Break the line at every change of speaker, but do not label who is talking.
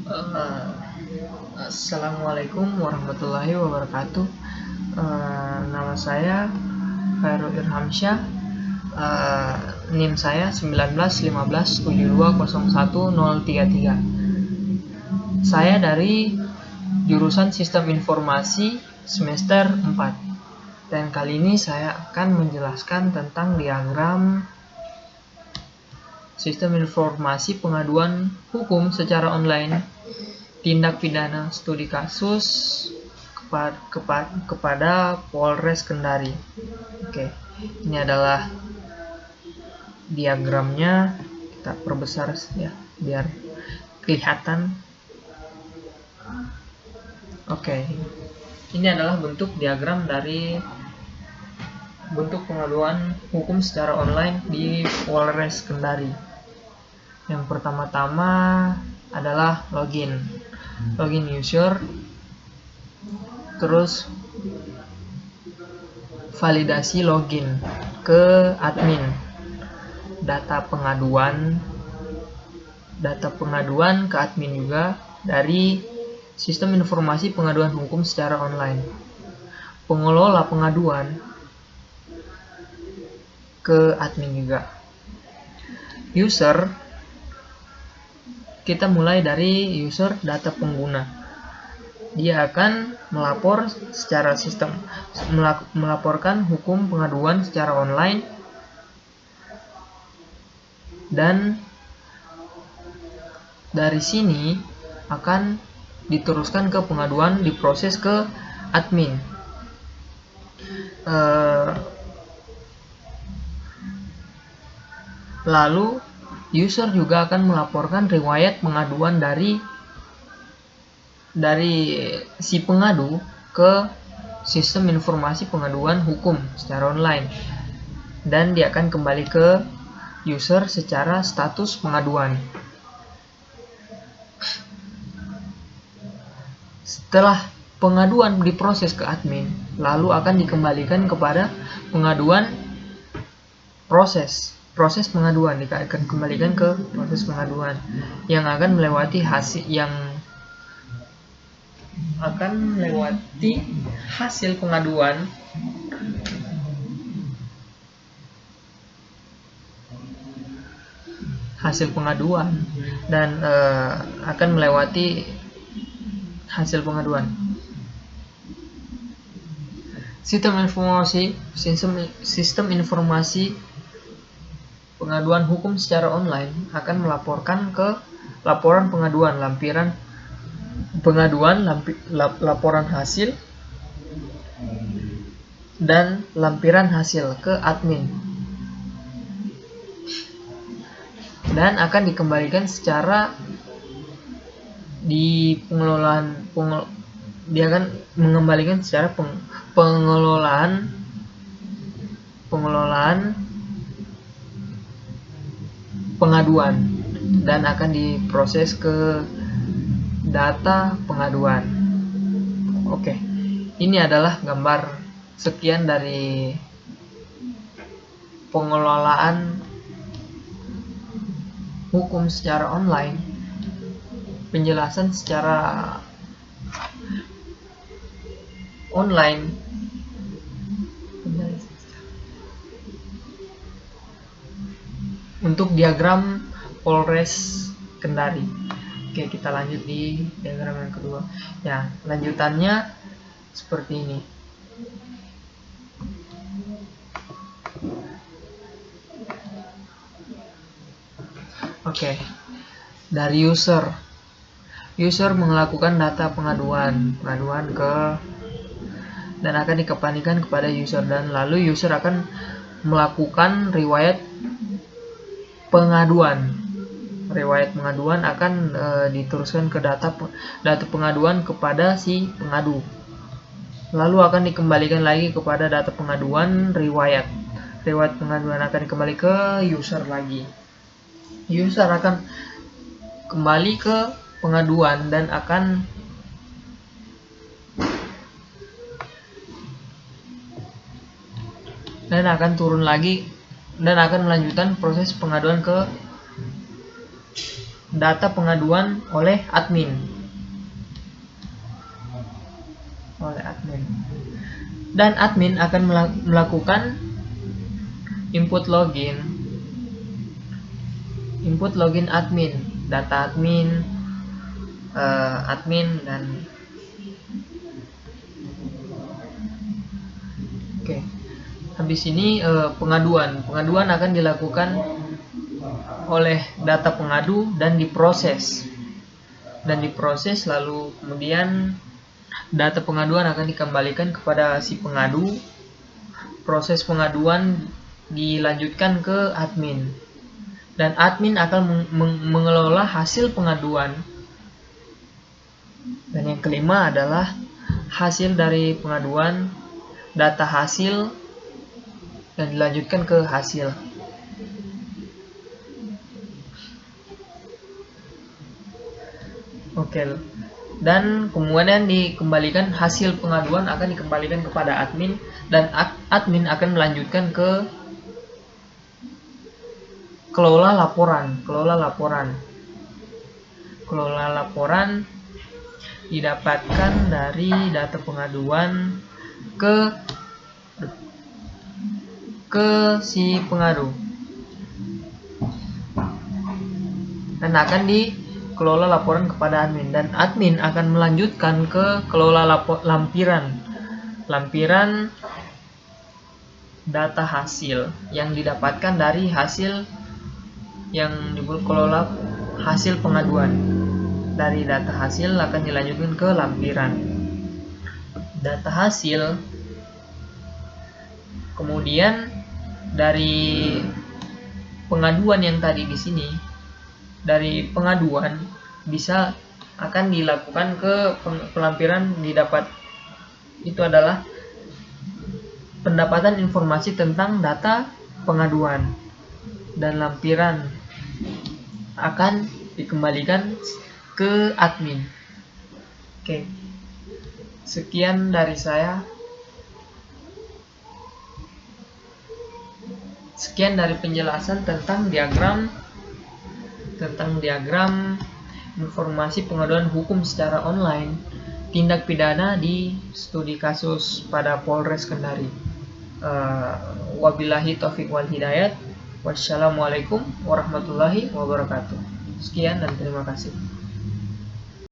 Eh, Assalamualaikum warahmatullahi wabarakatuh. Nama saya Khairul Irhamsyah. Eh, NIM saya 1915720133. Saya dari jurusan Sistem Informasi semester 4. Dan kali ini saya akan menjelaskan tentang diagram Sistem Informasi Pengaduan Hukum secara online, tindak pidana studi kasus kepada Polres Kendari. Oke, ini adalah diagramnya. Kita perbesar ya biar kelihatan. Oke, ini adalah bentuk diagram dari bentuk pengaduan hukum secara online di Polres Kendari. Yang pertama-tama adalah login user, terus validasi login ke admin, data pengaduan ke admin juga dari Sistem Informasi Pengaduan Hukum secara online, pengelola pengaduan ke admin juga. User, kita mulai dari user data pengguna. Dia akan melaporkan hukum pengaduan secara online, dan dari sini akan diteruskan ke pengaduan, diproses ke admin. Lalu user juga akan melaporkan riwayat pengaduan dari si pengadu ke Sistem Informasi Pengaduan Hukum secara online, dan dia akan kembali ke user secara status pengaduan. Setelah pengaduan diproses ke admin, lalu akan dikembalikan kepada pengaduan proses pengaduan, akan kembalikan ke proses pengaduan yang akan melewati hasil pengaduan dan akan melewati hasil pengaduan. Sistem informasi pengaduan hukum secara online akan melaporkan ke laporan pengaduan, laporan hasil dan lampiran hasil ke admin, dan akan dikembalikan secara di pengelolaan. Dia akan mengembalikan secara pengelolaan pengaduan, dan akan diproses ke data pengaduan. Oke, ini adalah gambar sekian dari pengelolaan hukum secara online, penjelasan secara online untuk diagram Polres Kendari. Oke, kita lanjut di diagram yang kedua. Ya, lanjutannya seperti ini. Oke, dari user melakukan data pengaduan ke, dan akan dikembalikan kepada user, dan lalu user akan melakukan riwayat pengaduan akan diteruskan ke data pengaduan kepada si pengadu, lalu akan dikembalikan lagi kepada data pengaduan, riwayat pengaduan akan kembali ke user lagi. User akan kembali ke pengaduan dan akan turun lagi dan akan melanjutkan proses pengaduan ke data pengaduan oleh admin. Dan admin akan melakukan input login admin, data admin, dan oke. Habis ini pengaduan akan dilakukan oleh data pengadu dan diproses lalu kemudian data pengaduan akan dikembalikan kepada si pengadu. Proses pengaduan dilanjutkan ke admin, dan admin akan mengelola hasil pengaduan. Dan yang kelima adalah hasil dari pengaduan, data hasil, dan dilanjutkan ke hasil. Oke. Dan kemudian dikembalikan hasil pengaduan akan dikembalikan kepada admin, dan admin akan melanjutkan ke kelola laporan. Kelola laporan didapatkan dari data pengaduan ke si pengadu, dan akan dikelola laporan kepada admin, dan admin akan melanjutkan ke kelola lampiran data hasil yang didapatkan dari hasil yang dikelola hasil pengaduan. Dari data hasil akan dilanjutkan ke lampiran data hasil. Kemudian dari pengaduan yang tadi di sini, dari pengaduan bisa akan dilakukan ke pelampiran didapat. Itu adalah pendapatan informasi tentang data pengaduan, dan lampiran akan dikembalikan ke admin. Oke. Sekian dari saya. Sekian dari penjelasan tentang diagram informasi pengaduan hukum secara online, tindak pidana di studi kasus pada Polres Kendari. Wabillahi taufiq wal hidayat. Wassalamualaikum warahmatullahi wabarakatuh. Sekian dan terima kasih.